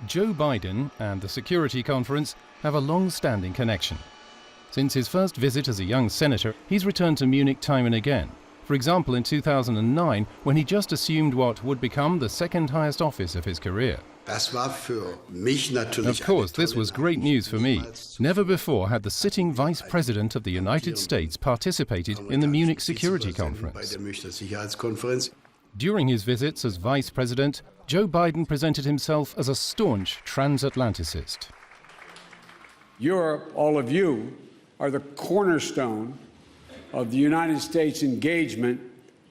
Joe Biden and the Security Conference have a long-standing connection. Since his first visit as a young senator, he's returned to Munich time and again. For example, in 2009, when he just assumed what would become the second highest office of his career. Of course, this was great news for me. Never before had the sitting Vice President of the United States participated in the Munich Security Conference. During his visits as Vice President, Joe Biden presented himself as a staunch transatlanticist. Europe, all of you, are the cornerstone of the United States' engagement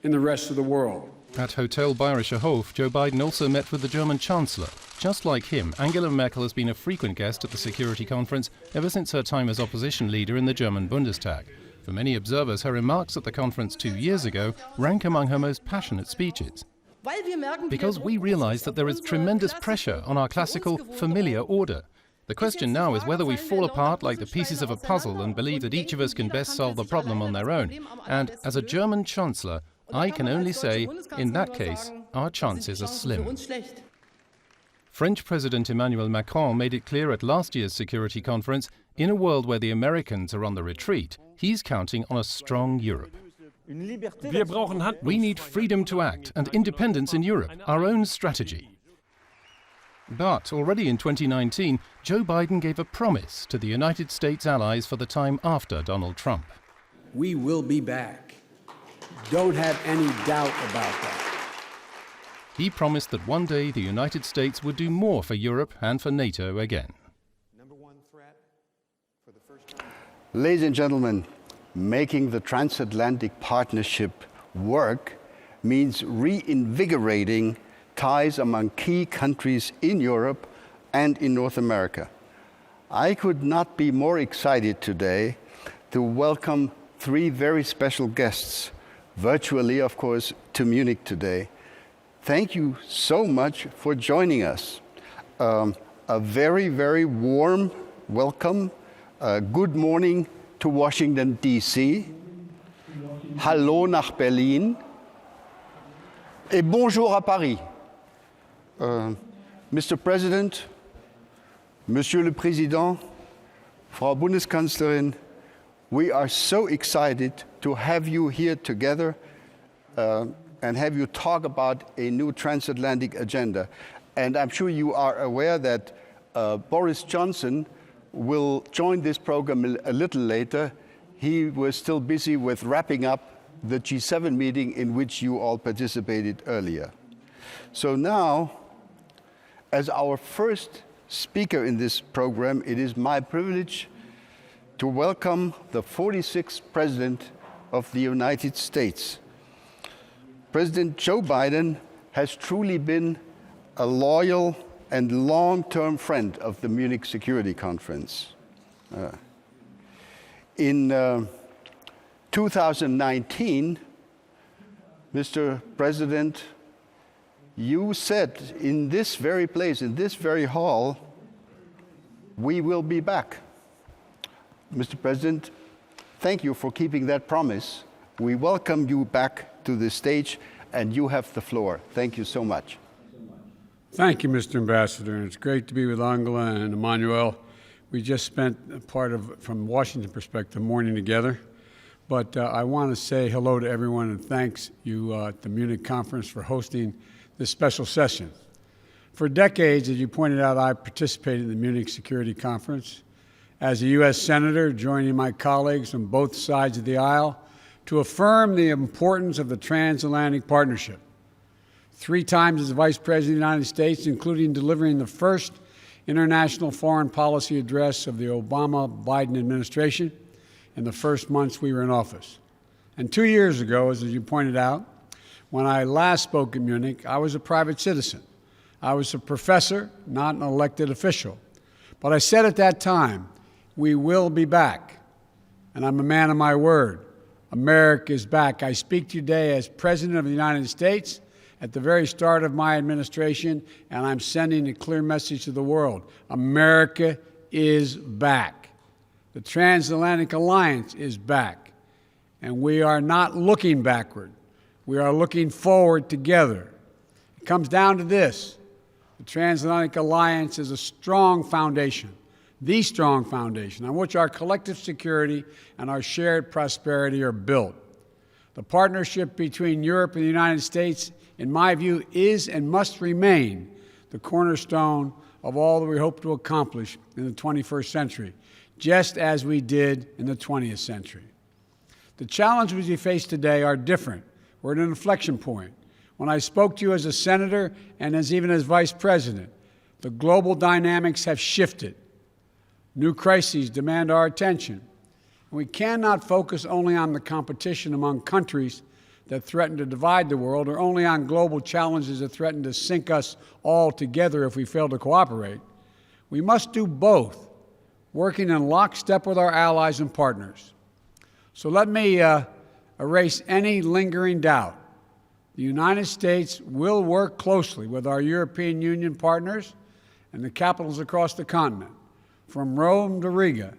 in the rest of the world. At Hotel Bayerischer Hof, Joe Biden also met with the German Chancellor. Just like him, Angela Merkel has been a frequent guest at the Security Conference ever since her time as opposition leader in the German Bundestag. For many observers, her remarks at the conference 2 years ago rank among her most passionate speeches. Because we realize that there is tremendous pressure on our classical, familiar order. The question now is whether we fall apart like the pieces of a puzzle and believe that each of us can best solve the problem on their own. And as a German Chancellor, I can only say, in that case, our chances are slim. French President Emmanuel Macron made it clear at last year's Security Conference, in a world where the Americans are on the retreat, he's counting on a strong Europe. We need freedom to act and independence in Europe, our own strategy. But already in 2019, Joe Biden gave a promise to the United States allies for the time after Donald Trump. We will be back. Don't have any doubt about that. He promised that one day the United States would do more for Europe and for NATO again. Ladies and gentlemen, making the transatlantic partnership work means reinvigorating ties among key countries in Europe and in North America. I could not be more excited today to welcome 3 very special guests, virtually, of course, to Munich today. Thank you so much for joining us. A very, very warm welcome. Good morning to Washington, D.C. Hallo nach Berlin. Et bonjour à Paris. Mr. President, Monsieur le Président, Frau Bundeskanzlerin, we are so excited to have you here together and have you talk about a new transatlantic agenda. And I'm sure you are aware that Boris Johnson will join this program a little later. He was still busy with wrapping up the G7 meeting in which you all participated earlier. So now, as our first speaker in this program, it is my privilege to welcome the 46th President of the United States. President Joe Biden has truly been a loyal and long-term friend of the Munich Security Conference. In 2019, Mr. President, you said in this very place, in this very hall, we will be back. Mr. President, thank you for keeping that promise. We welcome you back to the stage, and you have the floor. Thank you so much. Thank you, Mr. Ambassador. It's great to be with Angela and Emmanuel. We just spent a part of, from Washington perspective, morning together. But I want to say hello to everyone and thanks you at the Munich conference for hosting this special session. For decades, as you pointed out, I participated in the Munich Security Conference as a U.S. Senator, joining my colleagues on both sides of the aisle to affirm the importance of the transatlantic partnership. 3 times as Vice President of the United States, including delivering the first international foreign policy address of the Obama-Biden administration in the first months we were in office. And 2 years ago, as you pointed out, when I last spoke in Munich, I was a private citizen. I was a professor, not an elected official. But I said at that time, we will be back. And I'm a man of my word. America is back. I speak to you today as President of the United States at the very start of my administration, and I'm sending a clear message to the world. America is back. The transatlantic alliance is back. And we are not looking backward. We are looking forward together. It comes down to this. The transatlantic alliance is a strong foundation, the strong foundation on which our collective security and our shared prosperity are built. The partnership between Europe and the United States, in my view, is and must remain the cornerstone of all that we hope to accomplish in the 21st century, just as we did in the 20th century. The challenges we face today are different. We're at an inflection point. When I spoke to you as a senator and even as vice president, the global dynamics have shifted. New crises demand our attention. We cannot focus only on the competition among countries that threaten to divide the world or only on global challenges that threaten to sink us all together if we fail to cooperate. We must do both, working in lockstep with our allies and partners. So let me erase any lingering doubt. The United States will work closely with our European Union partners and the capitals across the continent, from Rome to Riga,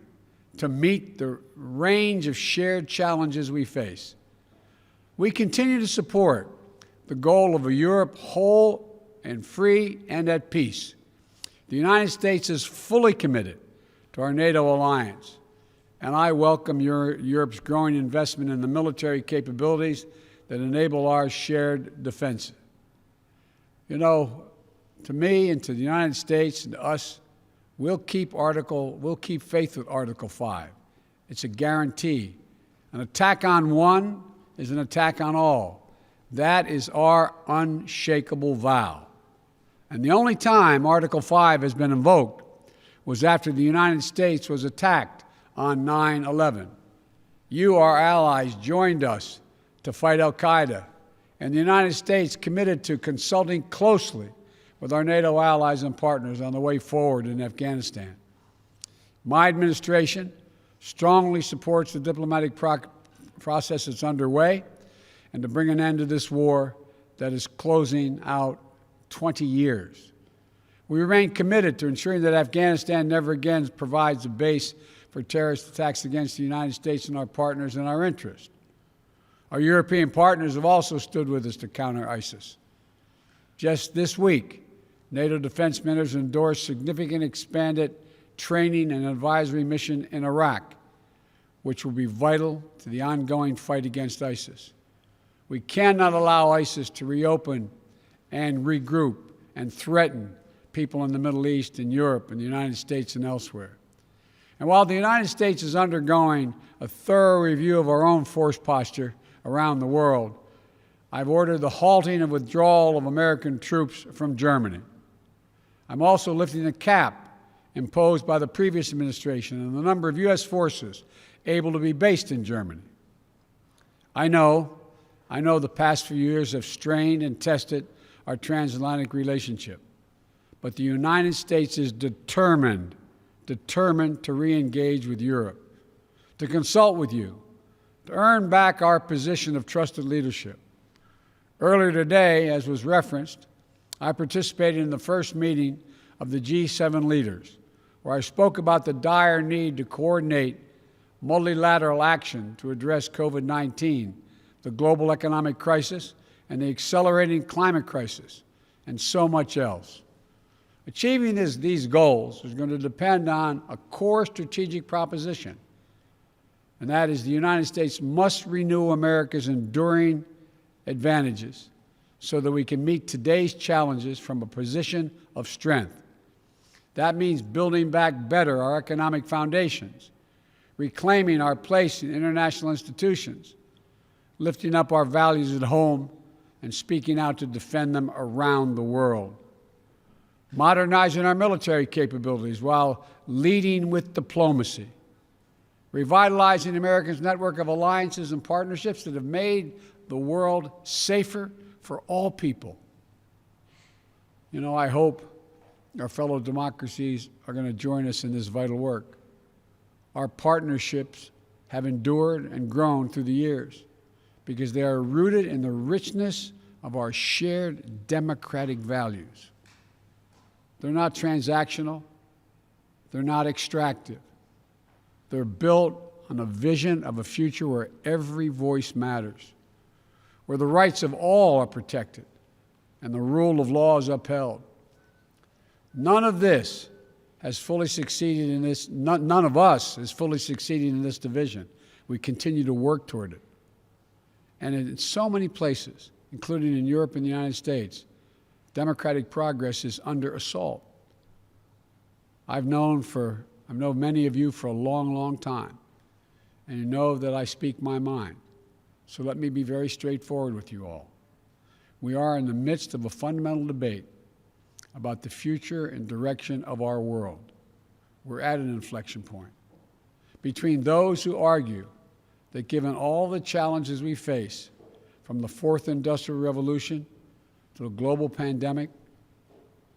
to meet the range of shared challenges we face. We continue to support the goal of a Europe whole and free and at peace. The United States is fully committed to our NATO alliance, and I welcome Europe's growing investment in the military capabilities that enable our shared defense. You know, to me and to the United States and to us, we'll keep faith with Article 5. It's a guarantee. An attack on one is an attack on all. That is our unshakable vow. And the only time Article 5 has been invoked was after the United States was attacked on 9/11. You, our allies, joined us to fight al-Qaeda, and the United States committed to consulting closely with our NATO allies and partners on the way forward in Afghanistan. My administration strongly supports the diplomatic process that's underway and to bring an end to this war that is closing out 20 years. We remain committed to ensuring that Afghanistan never again provides a base for terrorist attacks against the United States and our partners and our interests. Our European partners have also stood with us to counter ISIS. Just this week, NATO defense ministers endorsed significant expanded training and advisory mission in Iraq, which will be vital to the ongoing fight against ISIS. We cannot allow ISIS to reopen and regroup and threaten people in the Middle East and Europe and the United States and elsewhere. And while the United States is undergoing a thorough review of our own force posture around the world, I've ordered the halting and withdrawal of American troops from Germany. I'm also lifting the cap imposed by the previous administration on the number of U.S. forces able to be based in Germany. I know the past few years have strained and tested our transatlantic relationship, but the United States is determined to re-engage with Europe, to consult with you, to earn back our position of trusted leadership. Earlier today, as was referenced, I participated in the first meeting of the G7 leaders, where I spoke about the dire need to coordinate multilateral action to address COVID-19, the global economic crisis, and the accelerating climate crisis, and so much else. Achieving these goals is going to depend on a core strategic proposition, and that is the United States must renew America's enduring advantages so that we can meet today's challenges from a position of strength. That means building back better our economic foundations, reclaiming our place in international institutions, lifting up our values at home, and speaking out to defend them around the world. Modernizing our military capabilities while leading with diplomacy. Revitalizing America's network of alliances and partnerships that have made the world safer for all people. You know, I hope our fellow democracies are going to join us in this vital work. Our partnerships have endured and grown through the years because they are rooted in the richness of our shared democratic values. They're not transactional. They're not extractive. They're built on a vision of a future where every voice matters, where the rights of all are protected and the rule of law is upheld, None of this has fully succeeded in this, none of us is fully succeeding in this division. We continue to work toward it. And in so many places, including in Europe and the United States, democratic progress is under assault. I've known many of you for a long, long time, and you know that I speak my mind. So let me be very straightforward with you all. We are in the midst of a fundamental debate about the future and direction of our world. We're at an inflection point between those who argue that given all the challenges we face, from the fourth industrial revolution to the global pandemic,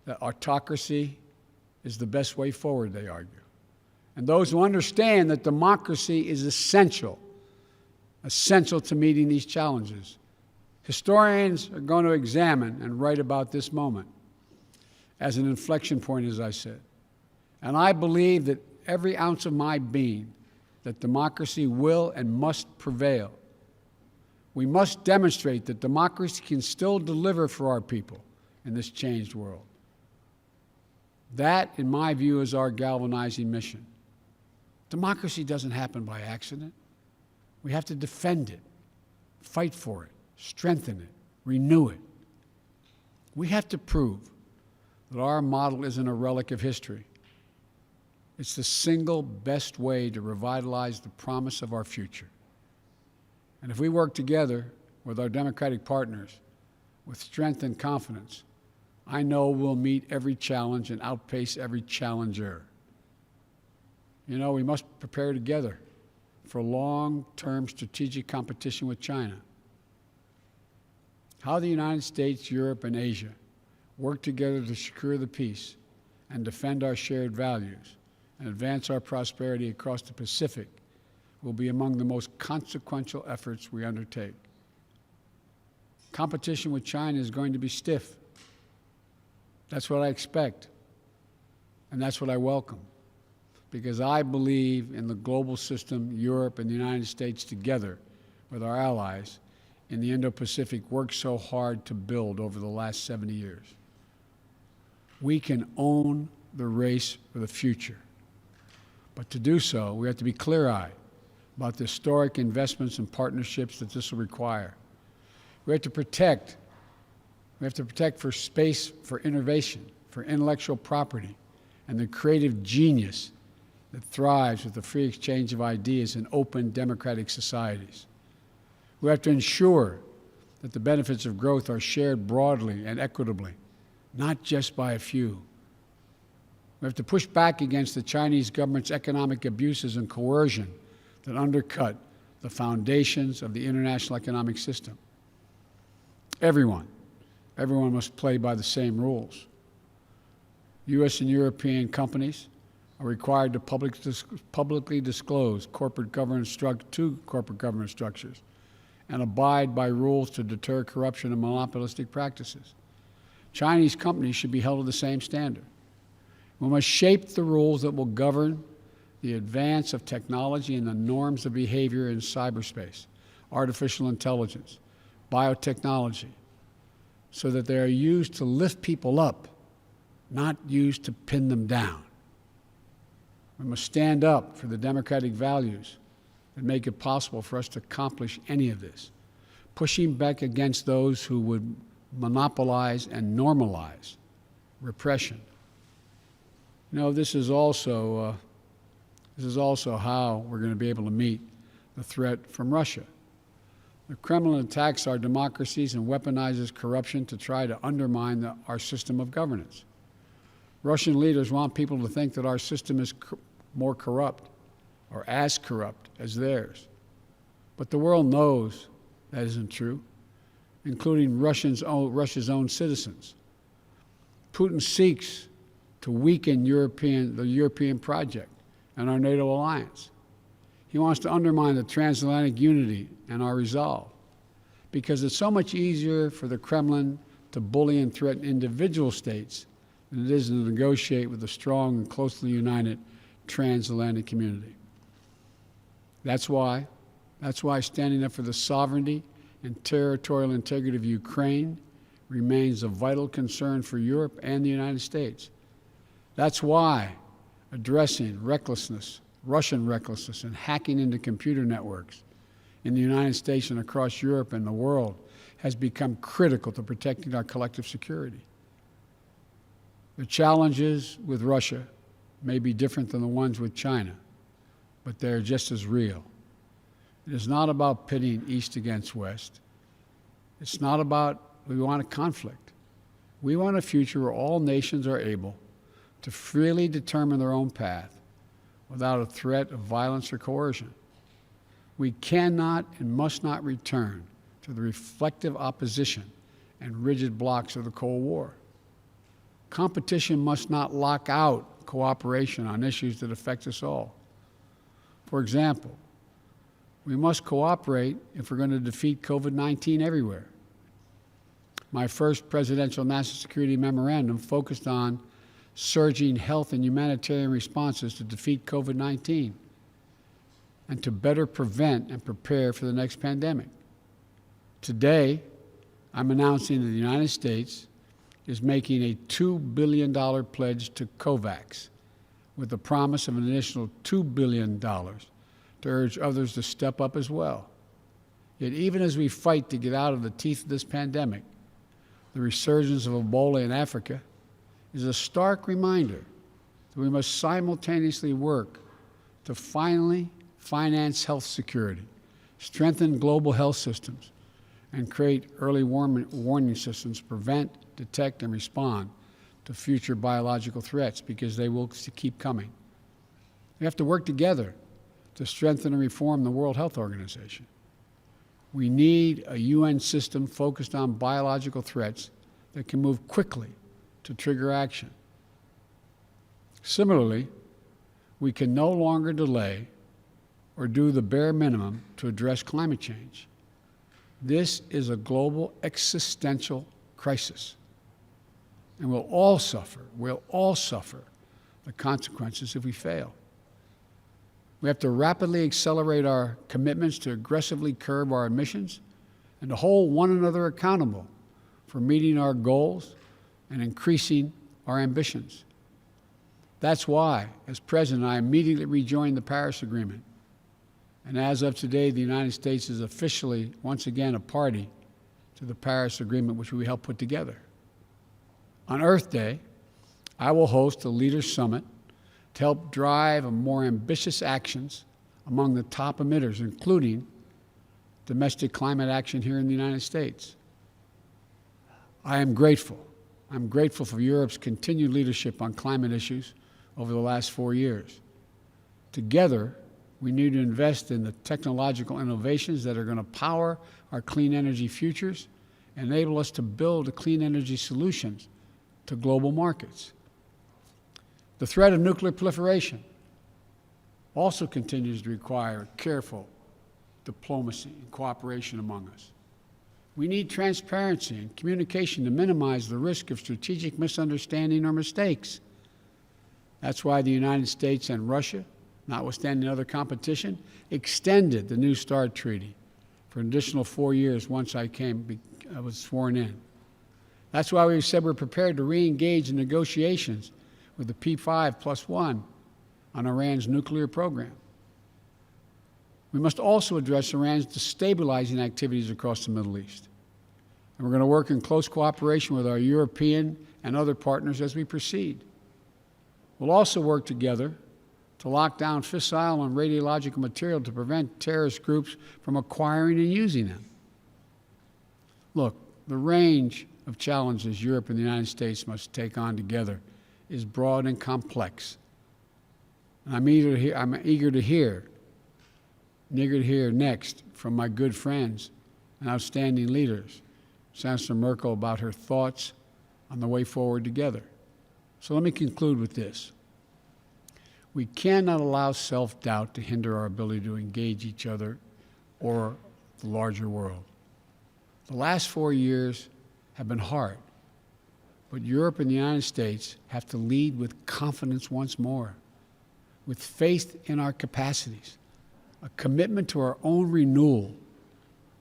that autocracy is the best way forward, they argue. And those who understand that democracy is essential to meeting these challenges. Historians are going to examine and write about this moment as an inflection point, as I said. And I believe that every ounce of my being that democracy will and must prevail. We must demonstrate that democracy can still deliver for our people in this changed world. That, in my view, is our galvanizing mission. Democracy doesn't happen by accident. We have to defend it, fight for it, strengthen it, renew it. We have to prove that our model isn't a relic of history. It's the single best way to revitalize the promise of our future. And if we work together with our democratic partners with strength and confidence, I know we'll meet every challenge and outpace every challenger. You know, we must prepare together for long-term strategic competition with China. How the United States, Europe, and Asia work together to secure the peace and defend our shared values and advance our prosperity across the Pacific will be among the most consequential efforts we undertake. Competition with China is going to be stiff. That's what I expect, and that's what I welcome, because I believe in the global system Europe and the United States together with our allies in the Indo-Pacific worked so hard to build over the last 70 years. We can own the race for the future. But to do so, we have to be clear-eyed about the historic investments and partnerships that this will require. We have to protect for space for innovation, for intellectual property, and the creative genius that thrives with the free exchange of ideas in open democratic societies. We have to ensure that the benefits of growth are shared broadly and equitably, not just by a few. We have to push back against the Chinese government's economic abuses and coercion that undercut the foundations of the international economic system. Everyone must play by the same rules. U.S. and European companies are required to publicly disclose corporate governance structures and abide by rules to deter corruption and monopolistic practices. Chinese companies should be held to the same standard. We must shape the rules that will govern the advance of technology and the norms of behavior in cyberspace, artificial intelligence, biotechnology, so that they are used to lift people up, not used to pin them down. We must stand up for the democratic values that make it possible for us to accomplish any of this, pushing back against those who would monopolize and normalize repression. You know, this is also how we're going to be able to meet the threat from Russia. The Kremlin attacks our democracies and weaponizes corruption to try to undermine our system of governance. Russian leaders want people to think that our system is more corrupt or as corrupt as theirs. But the world knows that isn't true, including Russia's own citizens. Putin seeks to weaken the European project and our NATO alliance. He wants to undermine the transatlantic unity and our resolve, because it's so much easier for the Kremlin to bully and threaten individual states than it is to negotiate with a strong and closely united transatlantic community. That's why standing up for the sovereignty and territorial integrity of Ukraine remains a vital concern for Europe and the United States. That's why addressing recklessness, Russian recklessness, and hacking into computer networks in the United States and across Europe and the world has become critical to protecting our collective security. The challenges with Russia may be different than the ones with China, but they're just as real. It is not about pitting East against West. It's not about we want a conflict. We want a future where all nations are able to freely determine their own path without a threat of violence or coercion. We cannot and must not return to the reflective opposition and rigid blocks of the Cold War. Competition must not lock out cooperation on issues that affect us all. For example, we must cooperate if we're going to defeat COVID-19 everywhere. My first presidential national security memorandum focused on surging health and humanitarian responses to defeat COVID-19 and to better prevent and prepare for the next pandemic. Today, I'm announcing that the United States is making a $2 billion pledge to COVAX with the promise of an additional $2 billion to urge others to step up as well. Yet even as we fight to get out of the teeth of this pandemic, the resurgence of Ebola in Africa is a stark reminder that we must simultaneously work to finally finance health security, strengthen global health systems, and create early warning systems to prevent, detect, and respond to future biological threats, because they will keep coming. We have to work together to strengthen and reform the World Health Organization. We need a UN system focused on biological threats that can move quickly to trigger action. Similarly, we can no longer delay or do the bare minimum to address climate change. This is a global existential crisis, and we'll all suffer the consequences if we fail. We have to rapidly accelerate our commitments to aggressively curb our emissions and to hold one another accountable for meeting our goals and increasing our ambitions. That's why, as president, I immediately rejoined the Paris Agreement. And as of today, the United States is officially, once again, a party to the Paris Agreement, which we helped put together. On Earth Day, I will host a Leaders Summit to help drive more ambitious actions among the top emitters, including domestic climate action here in the United States. I'm grateful for Europe's continued leadership on climate issues over the last 4 years. Together, we need to invest in the technological innovations that are going to power our clean energy futures and enable us to build clean energy solutions to global markets. The threat of nuclear proliferation also continues to require careful diplomacy and cooperation among us. We need transparency and communication to minimize the risk of strategic misunderstanding or mistakes. That's why the United States and Russia, notwithstanding other competition, extended the New START Treaty for an additional 4 years once I was sworn in. That's why we said we're prepared to re-engage in negotiations with the P5+1 on Iran's nuclear program. We must also address Iran's destabilizing activities across the Middle East. And we're going to work in close cooperation with our European and other partners as we proceed. We'll also work together to lock down fissile and radiological material to prevent terrorist groups from acquiring and using them. Look, the range of challenges Europe and the United States must take on together is broad and complex. And I'm eager to hear next from my good friends and outstanding leaders, Chancellor Merkel, about her thoughts on the way forward together. So let me conclude with this. We cannot allow self-doubt to hinder our ability to engage each other or the larger world. The last 4 years have been hard, but Europe and the United States have to lead with confidence once more, with faith in our capacities, a commitment to our own renewal,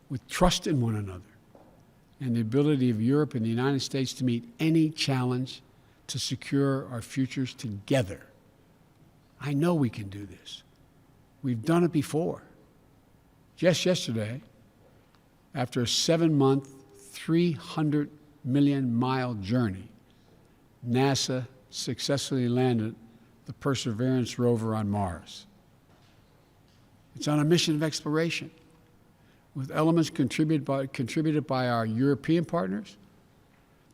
with trust in one another, and the ability of Europe and the United States to meet any challenge to secure our futures together. I know we can do this. We've done it before. Just yesterday, after a 7-month, 300 million mile journey, NASA successfully landed the Perseverance rover on Mars. It's on a mission of exploration with elements contributed by our European partners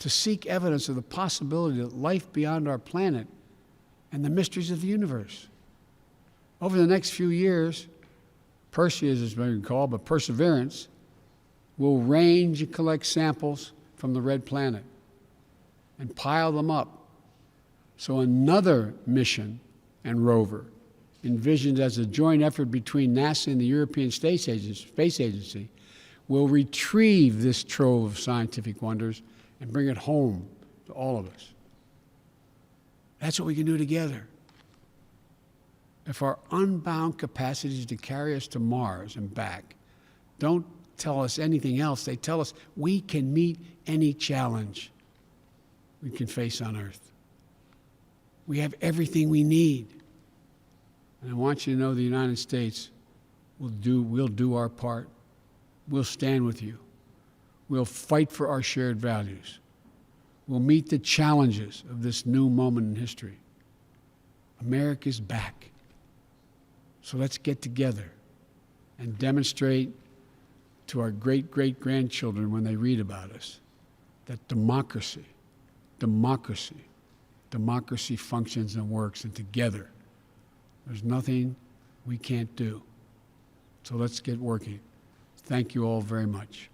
to seek evidence of the possibility of life beyond our planet and the mysteries of the universe. Over the next few years, Percy, as it's been called, but Perseverance, will range and collect samples from the red planet and pile them up. So another mission and rover, envisioned as a joint effort between NASA and the European Space Agency, will retrieve this trove of scientific wonders and bring it home to all of us. That's what we can do together. If our unbound capacities to carry us to Mars and back don't tell us anything else, they tell us we can meet any challenge we can face on Earth. We have everything we need. And I want you to know the United States we'll do our part. We'll stand with you. We'll fight for our shared values. We'll meet the challenges of this new moment in history. America's back. So let's get together and demonstrate to our great-great-grandchildren when they read about us that democracy functions and works, and together there's nothing we can't do. So let's get working. Thank you all very much.